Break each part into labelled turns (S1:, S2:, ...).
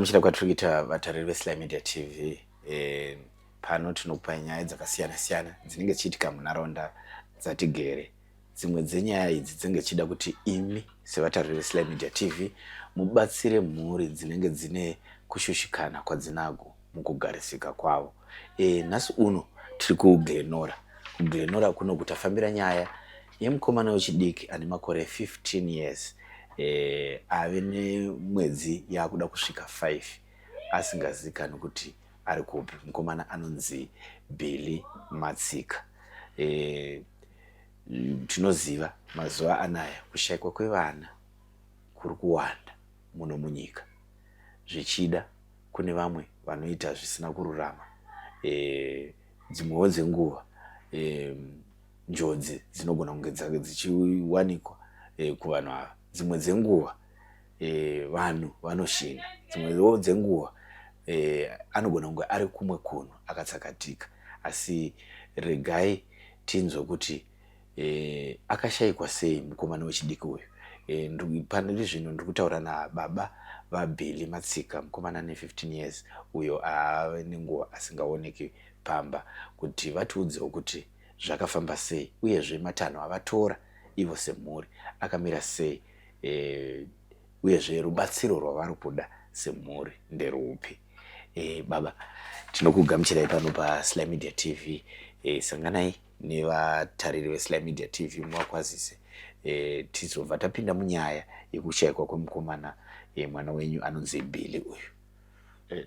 S1: kugamuchira kwatiriita vatariri veSly Media TV. Pano tinokupa nyaya dzakasiyana-siyana dzinenge chiitika munharaunda dzatigere. Dzimwe dzenyaya idzi dzinenge chida kuti imi sevatariri veSly Media TV mubatsire mhuri dzinenge dzine kushushikana kwadzinago mukugarisika kwavo. Nhasi uno tiri kuGlenora. kuGlenora kuno kutafambira nyaya yemukomana wechidiki ane makore 15 years. Ave nemwedzi yakuda kusvika 5 asingazikanwi kuti ari kupi. Mukomana anonzi Billy Matsika. Tinoziva mazuva anaya kushayikwa kwevana kuri kuwanda muno munyika. Zvichida kune vamwe vanoita zvisina kururama. Dzimwewo dzenguva njodzi dzinogona kunge dzichiwanikwa kuvanhu ava. Dzimwe dzenguva vanhu vanoshinga. Dzimwewo dzenguva anogona kunge ari kumwe kunhu akatsakatika. Asi regai tinzwe kuti akashayikwa sei mukomana wechidiki uyu. Paneri zvino ndiri kutaura nababa vaBilly Matsika, mukomana ane 15 years uyo ave nenguva asingaoneki Pamba, kuti vatiudzewo kuti zvakafamba sei uyezve matanho avatora ivo semhuri akamira sei, uyezve rubatsiro rwavari kuda semhuri nderupi. Baba, tinokugamuchirai pano paSly Media TV. Sanganai nevatariri veSly Media TV muvakwazise tizobva tapinda munyaya yekushayikwa kwemukomana mwana wenyu anonzi Billy uyu.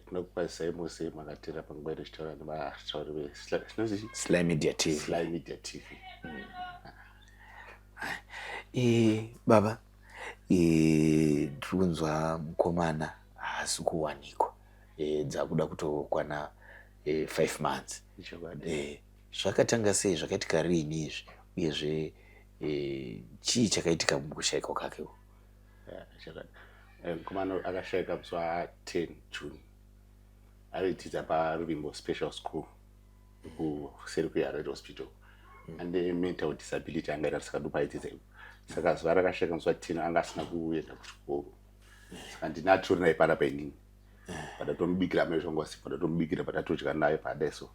S2: Tinokukwazisai mose makatera panguva tichitaura nevatauri
S1: veSly Media TV.
S2: SlyMedia Media TV.
S1: Baba, tiri kunzwa mukomana haasi kuwanikwa. Dzakuda kutokwana 5 months. Zvakatanga sei, zvakaitika riini izvi, uyezve chii chakaitika mukushayikwa kwake?
S2: Mukomana akashayika musi wa10 June. Aidzidza paRuvimbo Special School kuseri kweHarare Hospital. Ane mental disability anga asikadu aidzidza ipo. Saka zuva rakashayika musi wa10 anga asina kuenda kuchikoro. Saka ndinatori naye panapa inini. Padatomubikira meshongwasi, padatomubikira, padatodya naye padaiso.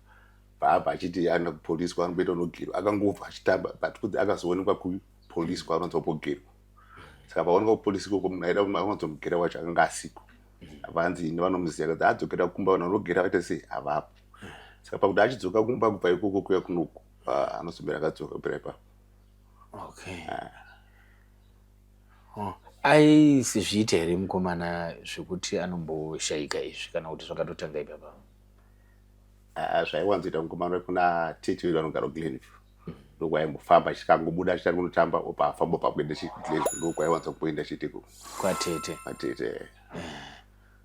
S2: Paabva achiti aenda kupolisi kwaanoita unogerwa. Akangobva achitamba but kuti akazoonekwa kupolisi kwaanonzi kugerwa. Saka paonekwa kupolisi koko munhu aida kunzomugera wacho akanga asiko. Vanzi nevanomuziva kuti adzokera kumba vanhu vanogera vaita sei havapo. Saka pakuti achidzoka kumba kubva ikoko kuya kunoku anozomira akadzoka kubvira ipapo.
S1: Okay. Aisizviita here mukomana zvekuti anomboshayika izvi kana kuti zvakatotanga ipapa?
S2: Zvaiwanzoita mukomana wekuna tete vanogara kuGlenview. Ndokwaimbofamba achikangobuda achitari kunotamba opa afamba pakuenda kuGlenview. Ndokwaiwanza kuenda chitiko kwatete.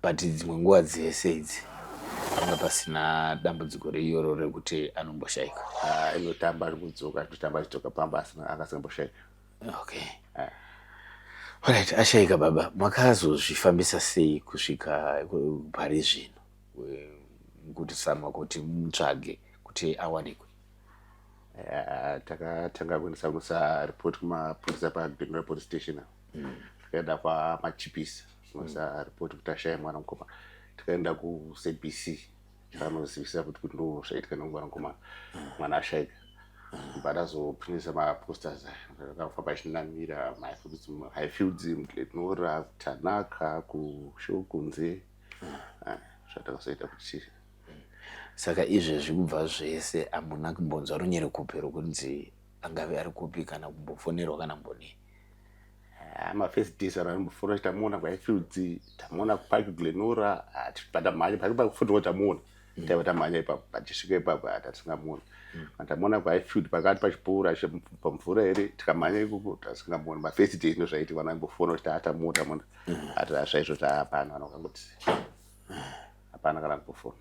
S1: But dzimwe nguva dzese idzi panga pasina dambudziko reiyoro rekuti anomboshayika?
S2: Inotamba ari kudzoka, achitotamba achidzoka Pamba asina akasamboshayika.
S1: Okay. Alright, ashayika baba, makazozvifambisa sei kusvika pari zvino kuti samwa kuti mutsvage kuti awanikwe?
S2: Takatanga kuendesa report kumapurisa paGlenora police station. Takaenda kwamachipisi kuendesa report kuti ashaya mwana mukomana. Takaenda kuCBC vanozivisa kuti ndozvaitika nomwana mukomana, mwana ashayika. Padazopinisa maposters akafamba achinamira Highfields, muGlenora, kuTanaka, kuShokunze. Zvatakazoita kuti
S1: saka izvezvi kubva zvese hamuna kumbonzwa runyere kupi rokunzi angave ari kupi kana kumbofonerwa kana mboni?
S2: First days anombofona tamuona kuHighfields, tamuona paGlenora, patamhanya pakufotorwa tamuona. Taiva tamhanya ipapo, pachisvika ipapo tasingamuoni. Tamuona kuHighfield pakati pachipfuura pamvura here, tikamhanya ikoko tasingamuoni. First days ndozvaiti vana vaimbofona kuti tamuona. Ati zvaizvo hapana, vanokangoti hapana kana kufona.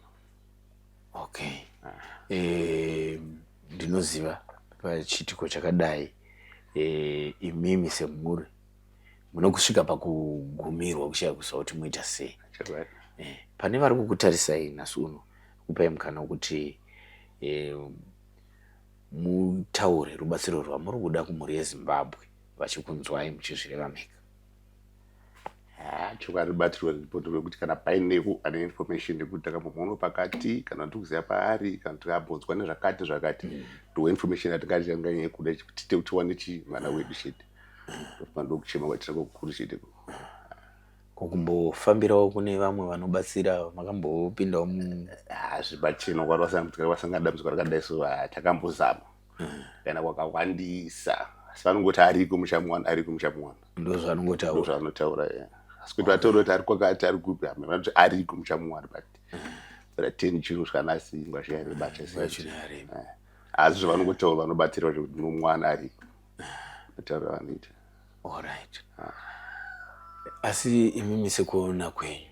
S1: Okay. Ndinoziva pachitiko chakadai imimi semhuri munokusvika pakugumirwa kushaya kuziva kuti muita sei. Pane vari kukutarisai nhasi uno kupai mukana wekuti mutaure rubatsiro rwamuri kuda kumhuri yeZimbabwe vachikunzwai muchizvireva mheka?
S2: chokaribatirwa ripoto rekuti kana painewo ane information yekuti takambomuona pakati kana tikuziva paari kana tikabvunzwa nezvakati zvakati ndo information yatingachanganye kuda kuti tiwane mwana wedu chete ndofanira kuchema kwatira kukuru chete
S1: kukumbofambirawo kune vamwe vanobatsira makambopindawo
S2: zvibachena kwasangadamudzwa rakadai so takambozama kana kwakawandisa asi vanongoti ariko Mwana ariko Mwana
S1: ndo
S2: zvanotaura asi kuti vataura kuti ari kwakati ari kupi vanoti ariko Mwana but 10 chiro zvakanasi ngwashiyari bacha asi zvavanongotaura vanobatsira kuti Mwana ariko vataura vanoita
S1: alright. Asi imimi sekuona kwenyu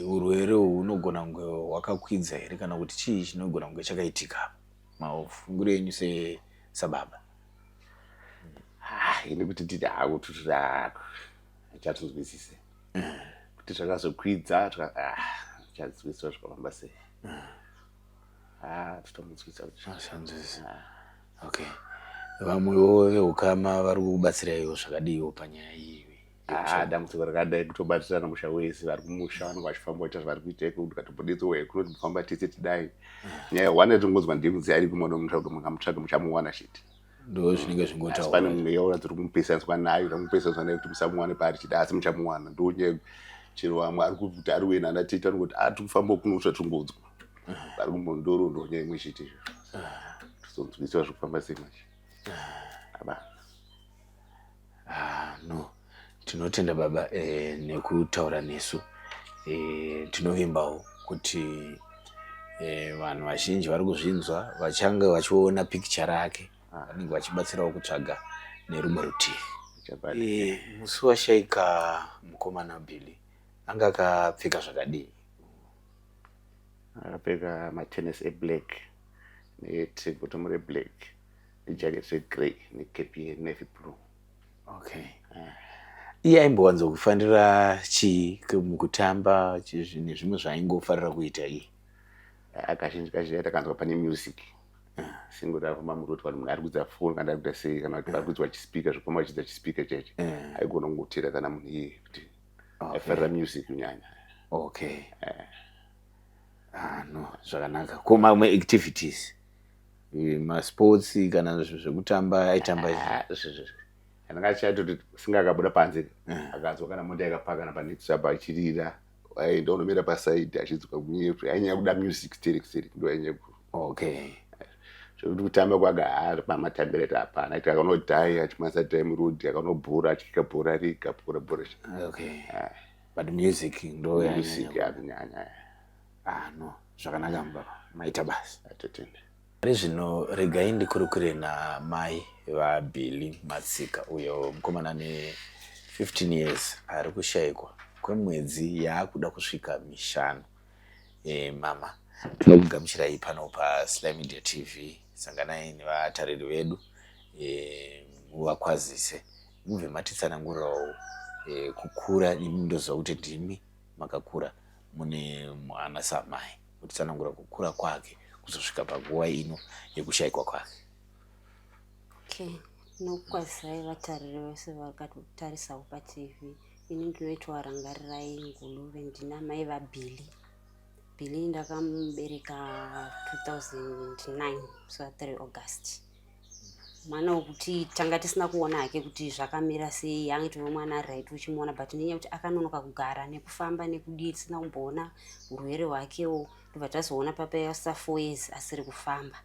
S1: urwere hunogona kunge hwakakwidza here kana kuti chii chinogona kunge chakaitika mafunguro enyu sababa?
S2: Ini kuti titi kuti chatinzwisise kuti zvakazokwidza chazwisisa zvakafamba sei titomunzwisa
S1: sanzwisa. Okay, vamwewo veukama vari kubatsiraiwo zvakadiwo panyaya iyi?
S2: Dambudziko rakadai kutobatirana musha wese vari kumusha vanenge vachifamba kuita zvavari kuita kuti katobuditsowe kunoti kufamba tese tidai nyaya wane tingozwa ndinzi ari kumona mutsvaga mungamutsvaga muchamuwana chete
S1: ndo zvinenge zvingotaura
S2: pane mumwe yaura tiri kumupesaniswa nayo tamupesaniswa nayo kuti musamuwane pari chete asi muchamuwana ndo nyaya chero vamwe ari kuti ari wena anatita noti tikufamba kunosva tingodzwa vari kumbondoro ndo nyaya imwe chete tizonzwisiwa zvekufamba sei machi
S1: no tinotenda baba nekutaura nesu tinovimbawo kuti vanhu vazhinji vari kuzvinzwa vachange vachiona picture rake vanenge vachibatsirawo kutsvaga nerumwe rutivi. Musi washaika mukomana Billy anga akapfeka zvakadii?
S2: Akapfeka matennis eblack nebottom reblack nejacket regrey necape yenavy blue.
S1: Okay. Iye aimbowanzo kufanira chii mukutamba nezvimwe zvaaingofarira kuita iye?
S2: Akazhinji kazhinji takanzwa pane music singoti arifamba muroti vanhu munhu ari kudzidza foni kana ari kuita sei kana kuti vari kudzwa chispeaker zvofamba vachidza chispeaker chacho aigona kungotera kana munhu iye kuti aifarira music kunyanya.
S1: Okay. No zvakanaka. Ko mamwe activities masports kana zvekutamba aitamba
S2: kana chati kuti singakabuda panze akazwa kana mota yakapakana panetsapa achirira aenda unomira pasaidi achidzoka kunyepo ainyanya kuda music sterek ndo ainyanya.
S1: Okay.
S2: Zvekuti kutamba kwaga pamatambireta hapana aiti akanodhai achimasa time road akanobhora achikika bhora riga bhora.
S1: Okay. But music ndo
S2: music yakunyanya.
S1: No zvakanaka mbaba maita basi
S2: atotenda.
S1: Zvino regai ndikurukure namai vaBilly Matsika uyo mukomana ne 15 years ari kushayikwa kwemwedzi yaakuda kusvika mishanu. Mama tinokugamuchirai pano paSlyMedia TV, sanganai nevatariri vedu muvakwazise mubve matitsanangurirawo kukura. Imi ndoziva kuti ndimi makakura mune mwana samai, kutitsanangura kukura kwake kuzosvika panguva ino yekushayikwa kwake.
S3: Okay, nokwazisai vatariri vese vakatotarisawo paTV. Ini ndinoitwa Rangarirai Nguluve, ndina mai vaBilly. Billy ndakamubereka 2009 so 3 August. Mwana wekuti tanga tisina kuona hake kuti zvakamira sei, angitove mwana right uchimuona but nenyaya kuti akanonoka kugara nekufamba nekudii tisina kumboona urwere hwakewo ndobva tazoona papa yasa 4 years asiri kufamba.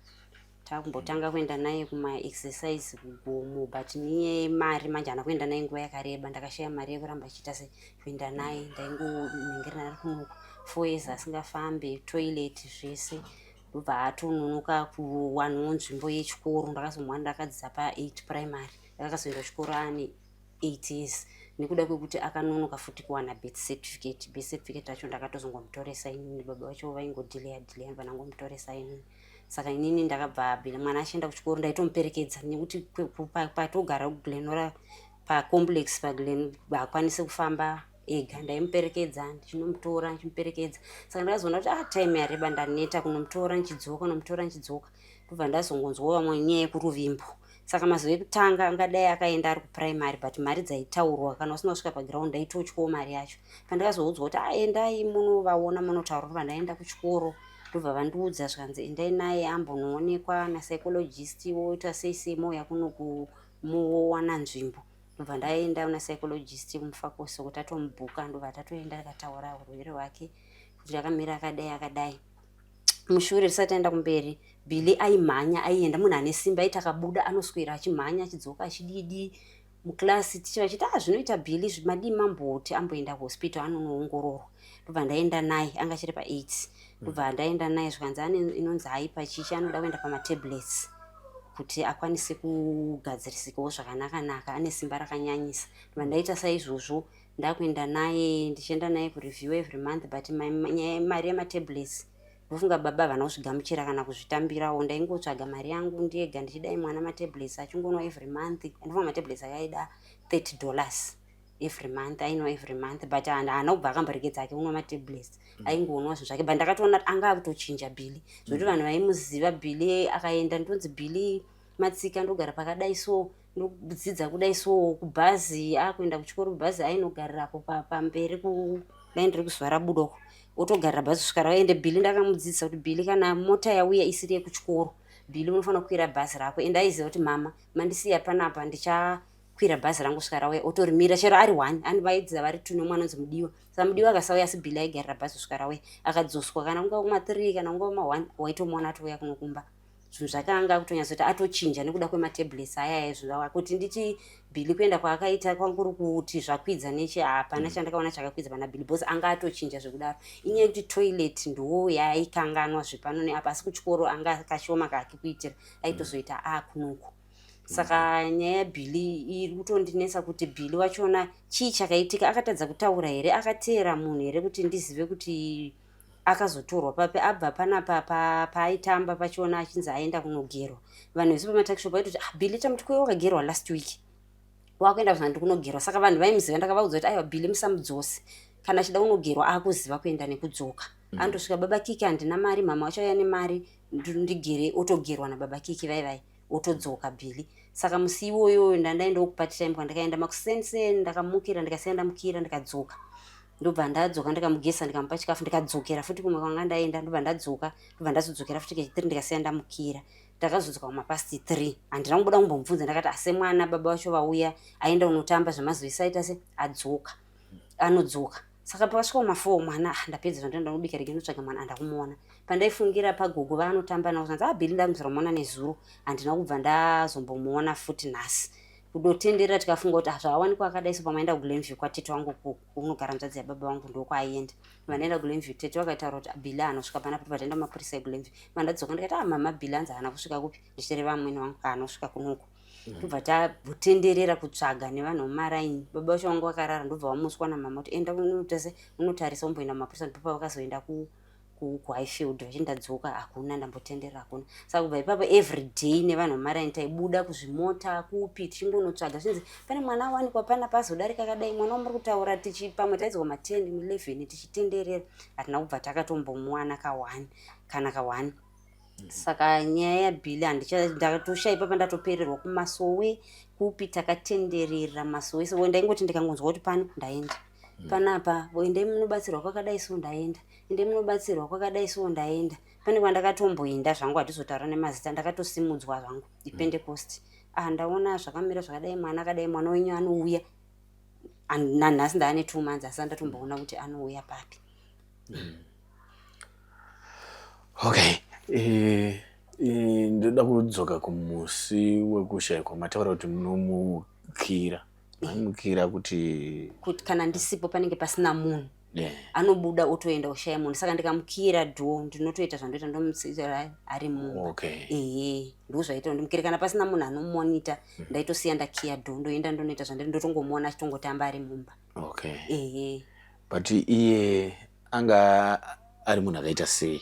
S3: Takumbotanga kuenda naye kuma exercise kugomo but niye mari manje hana kuenda naye nguva yakareba, ndakashaya mari yekuramba achiita kuenda naye, ndaingonyengerera ari kunoku 4 years asingafambe, toilet zvese. Ndobva atononoka kuwanawo nzvimbo yechikoro, ndakazomwana ndakadzidza pa8 primary, ndakakazoenda chikoro ane 8 years. Nekuda kwekuti akanonoka futi kuwana birth certificate acho ndakatozongomutoresa inini, baba vacho vaingodhileya vanangomutoresa inini. Saka inini ndakabva Billy mwana achienda kuchikoro ndaitomuperekedza nekuti patogara kuGlenora pacomplex paGlen haakwanisi kufamba ega, ndaimuperekedza ndichinomutora ndichimuperekedza. Saka ndakazoona kuti time yareba ndaneta kunomutora nichidzoka. Ndobva ndazongonzwawo vamwe nyaya yekuruvimbo, saka mazuva ekutanga angadai akaenda ari kuprimary but mari dzaitaurwa kana usina kusvika paground aitotyawo mari yacho. Pandakazoudzwa kuti endai munovaona munotaura kuti vandaenda kuchikoro ndobva vandiudza zvikanzi endai naye ambonoonekwa napsychologist woita sei mouya kuno kumuwana nzvimbo. Ndobva ndaenda una psychologist mufakosi kuti atomubhuka, ndobva tatoenda akataura urwere hwake kuti akamira akadai. Mushure risati aenda kumberi Billy aimhanya aienda munhu ane simba aiti akabuda anoswera achimhanya achidzoka achididi muklasi tichiva chiti zvinoita Billy madii mamboti amboenda kuhospital anonoongororwa. Ndobva ndaenda naye anga chiri pa8 ndobva ndaenda naye zvikanzi ane inonzi aipa chichi anoda kuenda pamatablets kuti akwanise kugadzirisikawo zvakanaka ane simba rakanyanyisa. Ndobva ndaita saizvozvo ndakuenda naye ndichienda naye kureview every month but mari yematablets ndofunga baba havana kuzvigamuchira kana kuzvitambirawo. Ndaingotsvaga mari yangu ndiyega ndichidai mwana matablets achingonwa every month. Ndofunga matablets akaida $30 every month ainwa every month but haana kubva akamboregedza ake unwa matablets aingonwa zvinhu zvake. But ndakatoona anga akutochinja Billy zvokuti vanhu vaimuziva Billy akaenda ndonzi Billy matsika ndogara pakadai so ndodzidza kudai so kubhazi akuenda kuchikoro kubhazi ainogarirapo pamberi kulaini riri kuzuva rabudoko otogarira bhazi kusvika raende. Billy ndakamudzidzisa kuti Billy kana mota yauya isiri yekuchikoro Billy unofanira kukwira bhazi rako ende aiziva kuti mama mandisiya panapa ndichakwira bhazi rangu kusvika rauya otorimira chero ari 1 anivaidzidza vari 2 nemwana unzi Mudiwa. Saka Mudiwa akasauya asi Billy aigarira bhazi kusvika rauya akadzoswa kana kunga kuma3 kana kunga kuma1 waitomuona atouya kunokumba. Zvinhu zvakanga kutonyatsa kuti atochinja nekuda kwematablets aya zvawa kuti nditi Billy kuenda kwaakaita kwanguri kuti zvakwidza neche hapana chandakaona chakakwidza pana Billy because anga atochinja zvekudaro. Inyaya yekuti toilet ndo yaikanganwa zvepano neapa asi kuchikoro anga kashoma kake kuitira aitozoita kunuku. Saka nyaya yaBilly iri kutondinesa kuti Billy wachona chii chakaitika, akatadza kutaura here, akateera munhu here kuti ndizive kuti akazotorwa papi abva panapa paaitamba pachona achinzi aenda kunogerwa. Vanhu vese pamatakishop vaitoti Billy tamuti kwewe wakagerwa last week wakuenda kuzandi kunogerwa. Saka vanhu vaimuziva ndakavaudza kuti aiwa Billy musamudzosi kana achida kunogerwa akuziva kuenda nekudzoka. Andosvika baba Kiki handina mari mama wacho ane mari ndigere otogerwa nababa Kiki vai otodzoka Billy. Saka musi iwoyo ndandaendawo kupati time kwandakaenda makusense ndakamukira ndikasenda mukira ndikadzoka. Ndobva ndadzoka ndikamugesa ndikamupa chikafu ndikadzokera futi kumwe kwanga ndaenda ndobva ndadzoka ndobva ndazodzokera futi ke3 ndikasenda mukira. Ndakazodzoka kumapasti 3 handina kubuda kumbomubvunza ndakati ase mwana baba wacho vauya aenda unotamba zvemazuva aita se adzoka anodzoka. Saka pakasvika kuma4 mwana ndapedza zvandaenda kubika rege ndotsvaga mwana andakumuona. Pandaifungira pagogo vaanotamba nawo zvanzi Billy ndamuzira kumuona nezuro handina kubva ndazombomuona futi nhasi. Kudotendera tikafunga kuti zvawanikwa akadai so pamaenda kuGlenview kwatete wangu kunogara muzadzi yababa wangu ndokwaienda. Vanaenda kuGlenview tete vakataura kuti Billy anosvika panapa pataenda mapurisa eGlenview. Vandadzoka ndikati mama Billy anzi haana kusvika kupi ndichiri vamweni wangu anosvika kunuko. Ndobva tatenderera kutsvaga nevanhu mumaraini. Baba vacho wangu vakarara ndobva vamuswa namama kuti enda kunotese unotarisa umboenda mumapurisa ndipo vakazoenda kuHighfield vachindadzoka hakuna ndambotenderera hakuna. Saka kubva ipapo every day nevanhu mumaraini taibuda kuzvimota kupi tichingonotsvaga zvinzi pane mwana awanikwa panapa azodarika akadai mwana wamuri kutaura pamwe taidzwa ma10 11 tichitenderera hatina kubva takatombomuwana ka1. Saka nyaya yaBilly ndakatoshaipa pandatopererwa kumasowe kupi takatenderera masowe so ndaingoti ndikangonzwa kuti pano ndaenda panapa endai munobatsirwa kwakadai so ndaenda endai munobatsirwa kwakadai so ndaenda. Pane kwandakatomboenda zvangu hatizotaura nemazita ndakatosimudzwa zvangu iPentecost ndaona zvakamira zvakadai mwana akadai mwana wenyu anouya nanhasi ndaane 2 months asi ndatomboona kuti anouya papi.
S1: Okay. Ndoda kudzoka kumusi wekushayikwa mataura kuti munomukira kuti
S3: kana ndisipo panenge pasina munhu anobuda otoenda oshaya munhu. Saka ndikamukira dho ndinotoita zvandoita ndomutsira ari mumba. Ndozvaita ndimukire kana pasina munhu anomonita ndaitosiya ndakiya dho ndoenda ndonoita zvandiri ndotongomuona achitongotamba ari mumba.
S1: But iye anga ari munhu akaita sei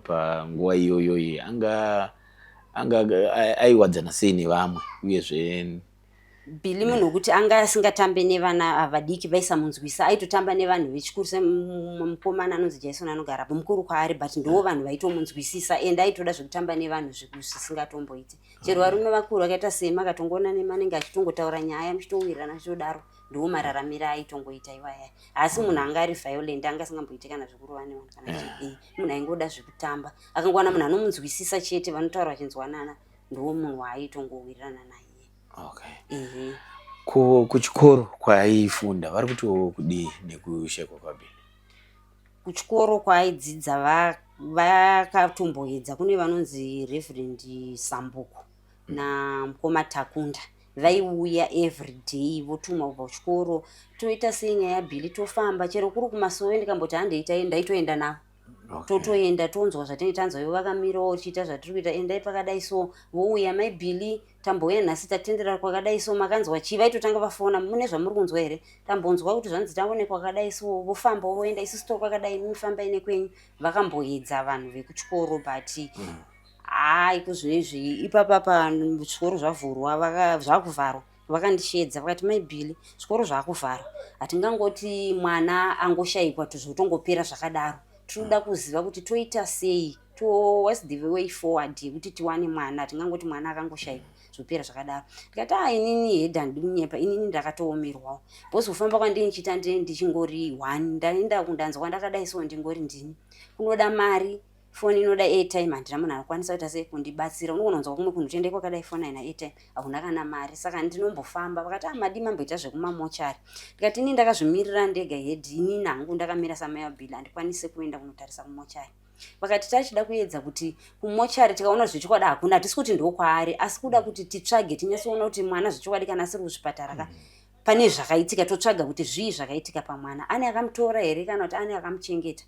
S1: panguva iyoyo anga aiwadzana sei nevamwe uyezve
S3: Billy munhu kuti anga asingatambe nevana avadiki vaisa munzwisa aitotamba nevanhu vechikuru semukomana anonzi Jason anogara apo mukuru kwaari but ndiwo vanhu vaitomunzwisisa ende aitoda zvekutamba nevanhu zvisingatomboiti chero varume vakuru vakaita sema akatongoona nemanenge achitongotaura nyaya muchitowirirana achitodaro ndiwo mararamiro aitongoita iwaya asi munhu anga ari violent anga asingamboiti kana zvikurova nevanhu kana munhu aingoda zvekutamba akangowana munhu anomunzwisisa chete vanotaura vachinzwanana ndiwo munhu waaitongowirirana naye.
S1: Okay. Kuchikoro kwaaifunda vari kuti kudii nekushekwa kwaBili?
S3: Kuchikoro kwaaidzidza vakatomboedza kune vanonzi Reverend Sambuku namukoma Takunda vaiuya everyday votumwa kubva kuchikoro toita senyaya yaBili tofamba chero kuri kumasowe ndikamboti handei ndaitoenda navo. Totoenda tonzwa zvatinenge tanzwa ivo vakamirawo chiita zvatiri kuita endai pakadai so vouya mai Billy tambouya nhasi tatendera kwakadai so makanzwa chii vaitotanga vafona mune zvamuri kunzwa here tambonzwa kuti zvanzi taonekwa kwakadai so vofamba voenda isusu tori kwakadai mufambai nekwenyu vakamboedza vanhu vekuchikoro but kuzvinezvi ipapa zvikoro zvavhurwa zvakuvharwa vakandishedza vakati mai Billy zvikoro zvakuvharwa hatingangoti mwana angoshayikwa tozotongopera zvakadaro tinoda kuziva kuti toita sei what's the way forward yekuti tiwane mwana hatingangoti mwana akangoshayikwa zvopera zvakadaro ndikati inini hedha ndinyepa inini ndakatoomerwawo bhozi kufamba kwandini nichita ndichingori 1 ndaenda kundanzwa kwandakadai so ndingori ndini kunoda mari foni inoda airtime handina munhu anokwanisa kuita sei kundibatsira unogononzwa kumwe kunhu tiende kwakadai foni haina airtime hakuna kana mari saka ndinombofamba vakati madi mamboita zvekumamochari ndikati inini ndakazvimirira ndega hedhi inini hangu ndakamira samai waBili handikwanise kuenda kunotarisa kumochari vakati tachida kuedza kuti kumochari tikaona zvechikwadi hakuna hatisi kuti ndokwaari asi kuda kuti titsvage tinyatsoona kuti mwana zvechikwadi kana asiri kuzvipatara pane zvakaitika totsvaga kuti zvii zvakaitika pamwana ane akamutora here kana kuti ane akamuchengeta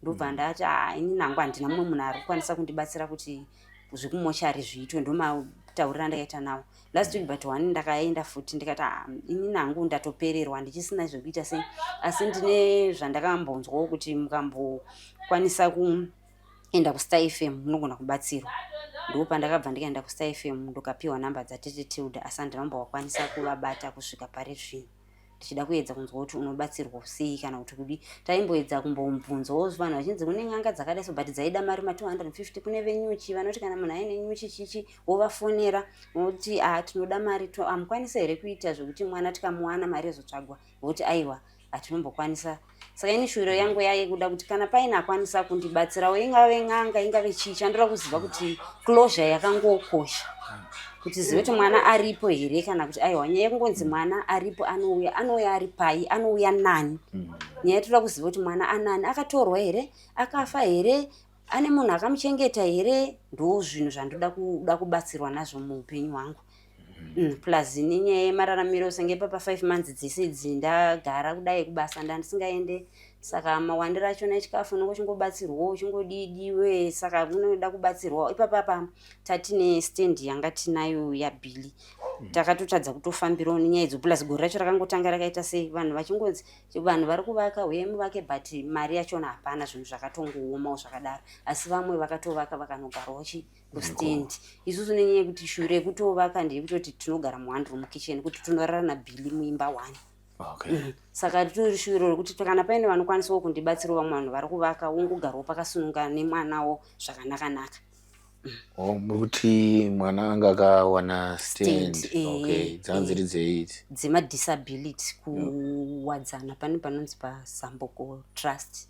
S3: ndobva ndati inini hangu handina mumwe munhu ari kukwanisa kundibatsira kuti zvekumochari zviitwe ndomataurira ndakaita nawo last week but 1 ndakaenda futi ndikati inini hangu ndatopererwa ndichisina zvekuita sei asi ndine zvandakambonzwawo kuti mukambokwanisa kuenda kuStar FM munogona kubatsirwa ndopa ndakabva ndikaenda kuStar FM ndokapiwa namba dzatete Tilda asi handinambowakwanisa kuvabata kusvika pari zvino ndichida kuedza kunzwa kuti unobatsirwa sei kana kuti kudi taimboedza kumbomubvunzawo vanhu vachinzi kune n'anga dzakadai so but dzaida mari 250 kune venyuchi vanoti kana munhu aine nyuchi chichi wovafonera voti tinoda mari amukwanisa here kuita zvekuti mwana tikamuwana mari yozotsvagwa voti aiwa hatinombokwanisa saka ini shuviro yangu yaikuda kuti kana paine akwanisa kundibatsirawo ingave n'anga ingave chichi andoda kuziva kuti closure yakangokosha kuti zive kuti mwana aripo here kana kuti aiwa nyaya yekungonzi mwana aripo anouya ari pai anouya nani nyaya toda kuziva kuti mwana anani akatorwa here akafa here ane munhu akamuchengeta here ndo zvinhu zvandoda kubatsirwa nazvo muupenyu hwangu plus nenyaya yemararamiro senge papa 5 months dzese ndagara kudai kubasa ndandisingaende saka mawandiro achona echikafu unongo chingobatsirwawo uchingodidiwe saka unoda kubatsirwawo ipapapa tatine stand yanga tinayo yaBili takatotadza kutofambirawo nenyaya idzo plus gore racho rakangotanga rakaita sei vanhu vachingodzi vanhu vari kuvaka uye muvake but mari yachona hapana zvinhu zvakatongoomawo zvakadaro asi vamwe vakatovaka vakanogarawo kustand isusu nenyaya yekuti shure yekutovaka ndeyekutoti tinogara muhandro mukitchen kuti tinorara naBili muimba 1 saka tiri shuviro rekuti kana paine vanokwanisawo kundibatsirawo vamwe vanhu vari kuvaka wongogarawo pakasununga nemwanawo zvakanaka
S1: kuti mwana anga akawana stand dzanziri dzeiti
S3: dzemadisability kuwadzana pane panonzi paSambuku Trust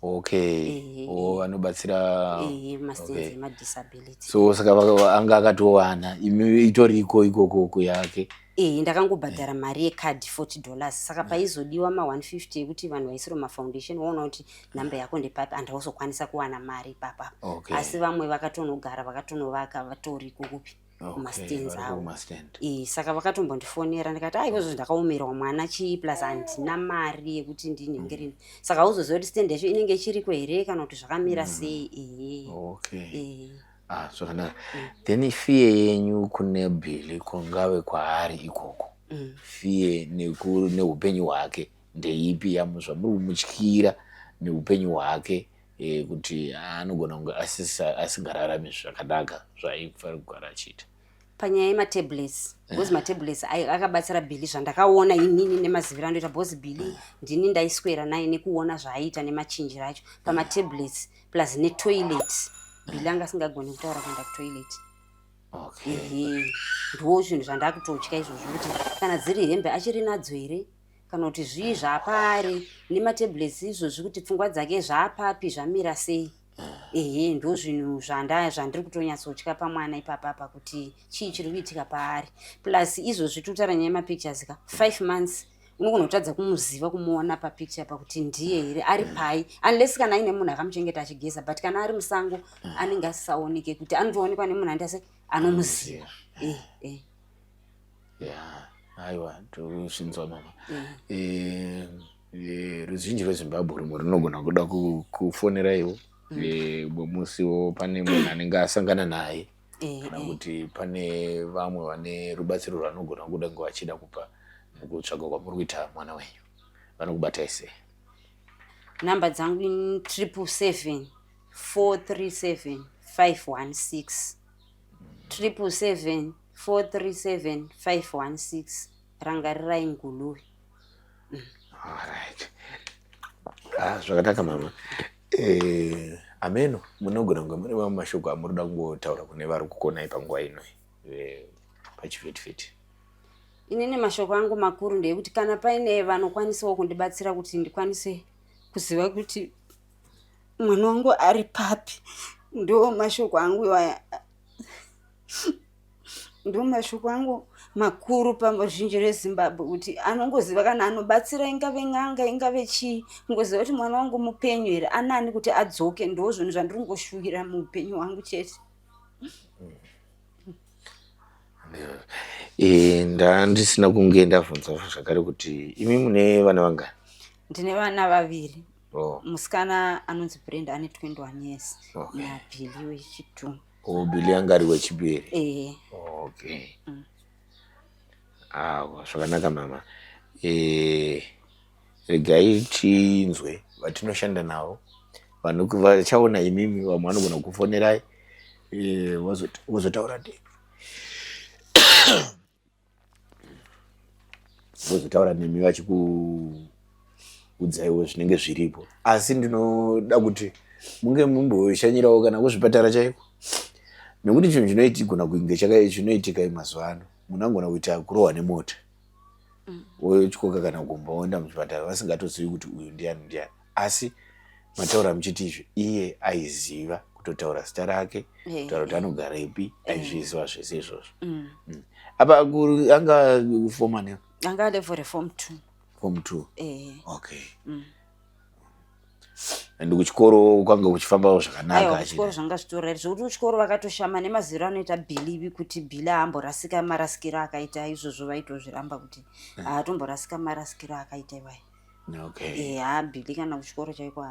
S1: anobatsira
S3: mastand emadisability
S1: so saka anga akatowana itoriko ikoko yake
S3: ndakangobhadhara mari yekadhi $40 saka paizodiwa ma150 yekuti vanhu vaisiro mafoundation waona kuti nhamba yako ndepapi handawozokwanisa kuwana mari ipapa asi vamwe vakatonogara vakatonovaka vatori kukupi kumastands avo saka vakatombondifonera ndikati izvozvo ndakaomerwa mwana chii plus handina mari yekuti ndinhengerini saka hauzoziva kuti stand yacho inenge ichiriko here kana kuti zvakamira sei
S1: zvakanaka then fiye yenyu kune Billy kungave kwaari ikoko fiye neupenyu hwake ndeipi zvamuri kumutyira neupenyu hwake kuti anogona kunge asingararami zvakanaka zvaaifanira kugara achiita
S3: panyaya yematablets because matablets akabatsira Billy zvandakaona inini nemaziviro anoita because Billy ndini ndaiswera naye nekuona zvaaita nemachinjiro acho pamatablets plus netoilet. Billy anga asingagoni kutaura kuenda kutoilet. Ndo zvinhu zvandakutotya izvozvo kuti kana dziri hembe achiri nadzo here kana kuti zvii zvapari nematablets izvozvi kuti pfungwa dzake zvapapi zvamira sei. Ndo zvinhu zvandiri kutonyatsotywa pamwana ipapapa kuti chii chiri kuitika paari. Plus izvozvi totara nyaya yemapictures ka 5 months unogona kutadza kumuziva kumuona papicture pakuti ndiye here ari pai unless kana aine munhu akamuchengeta achigeza but kana ari musango anenge asisaoneke kuti anotoonekwa nemunhu andase anomuziva.
S1: Aiwa tosvinzwa mama. Ruzhinji rweZimbabwe rumwe runogona kuda kufonera musiwo pane munhu anenge asangana naye kana kuti pane vamwe vane rubatsiro rwanogona kuda kunge vachida kupa mukutsvaga kwamuri kuita mwana wenyu vanokubatai sei?
S3: Namba dzangu 777 437 516 777 437 516 rangarirai nguluve.
S1: Alright. Zvakanaka mama. Ameno munogona kunge mune mamwe mashoko amurida kungotaura kune vari kukonai panguva ino pachivhitivhiti?
S3: Inini mashoko angu makuru ndeyekuti kana paine vanokwanisawo kundibatsira kuti ndikwanise kuziva kuti mwana wangu ari papi, ndo mashoko angu iwaya. Ndo mashoko angu makuru pazhinji reZimbabwe kuti anongoziva kana anobatsira ingave n'anga ingave chii kungoziva kuti mwana wangu mupenyu here anani kuti adzoke. Ndo zvinhu zvandiri kungoshuvira muupenyu hwangu chete.
S1: Ndisina kunge ndabvunza zvakare kuti imi mune vana vangani?
S3: Ndine vana vaviri. Musikana anonzi Brenda ane 21 years naBilly wechitumbu.
S1: Billy anga ari wechipiri? Okay. Zvakanaka mama. Regai tinzwe vatinoshanda navo vachaona imimi vamwe vanogona kufonerai wozotaura ndimi. Vozotaura nemi vachikuudzaiwo zvinenge zviripo, asi ndinoda kuti munge mumboshanyirawo kana kuzvipatara chaiko, nekuti chinhu chinoitigona kunge chinoitika mazuva ano munhu angona kuita kurohwa nemota wochikoka kana gumba woenda muchipatara vasingatozivi kuti uyu ndiani, asi mataura muchiti izvi iye aiziva kutotaura zita rake, kutaura kuti anogara ipi, aizviziva zvese izvozvo. Apa anga form ani?
S3: Anga level form 2.
S1: Form 2? Okay. And kuchikoro kwanga kuchifambawo zvakanaka?
S3: Aiwa, kuchikoro zvanga zvitorari zvokuti kuchikoro vakatoshama nemaziro anoita Billy kuti Billy aamborasika marasikiro akaita izvozvo vaitozviramba kuti haatomborasika marasikiro akaita iwayo. Billy kana kuchikoro chaiko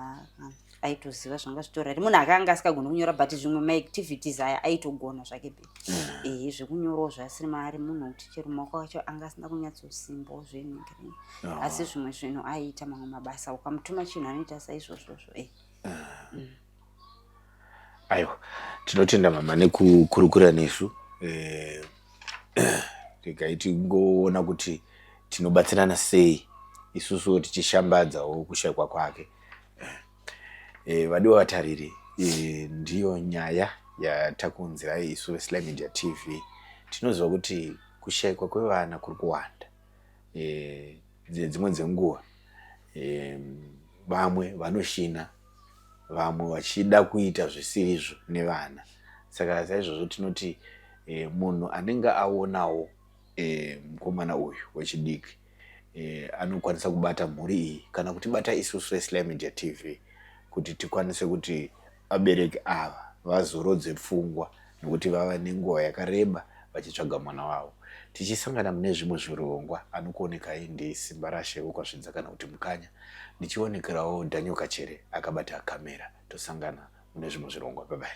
S3: aitoziva zvanga zvitorari. Munhu akanga asikagona kunyora but zvimwe maactivities aya aitogona zvake Billy. Zvekunyorawo zvasiri maari munhu kuti chero maoko acho anga asina kunyatsosimbawo zveningirini. Asi zvimwe zvinhu aiita mamwe mabasa ukamutuma chinhu anoita saizvozvozvo.
S1: Aiwa, tinotenda mama nekukurukura nesu. Regai tingoona kuti tinobatsirana sei isusu tichishambadzawo kushayikwa kwake. Vadiwa vatariri, ndiyo nyaya yatakunzirai isu veSlyMedia TV. Tinoziva kuti kushayikwa kwevana kuri kuwanda. Dzimwe dzenguva vamwe vanoshina, vamwe vachida kuita zvisirizvo nevana. Saka saizvozvo tinoti munhu anenge aonawo mukomana uyu wechidiki anokwanisa kubata mhuri iyi kana kutibata isusu veSlyMedia TV kuti tikwanise kuti abereki ava vazorodze pfungwa nekuti vava nenguva yakareba vachitsvaga mwana wavo. Tichisangana mune zvimwe zvirongwa anokuoneka ndisimba rashe ukwazvidza kana kuti mukanya, ndichionekerawo Daniel Kachere akabata kamera. Tosangana mune zvimwe zvirongwa. Bye bye.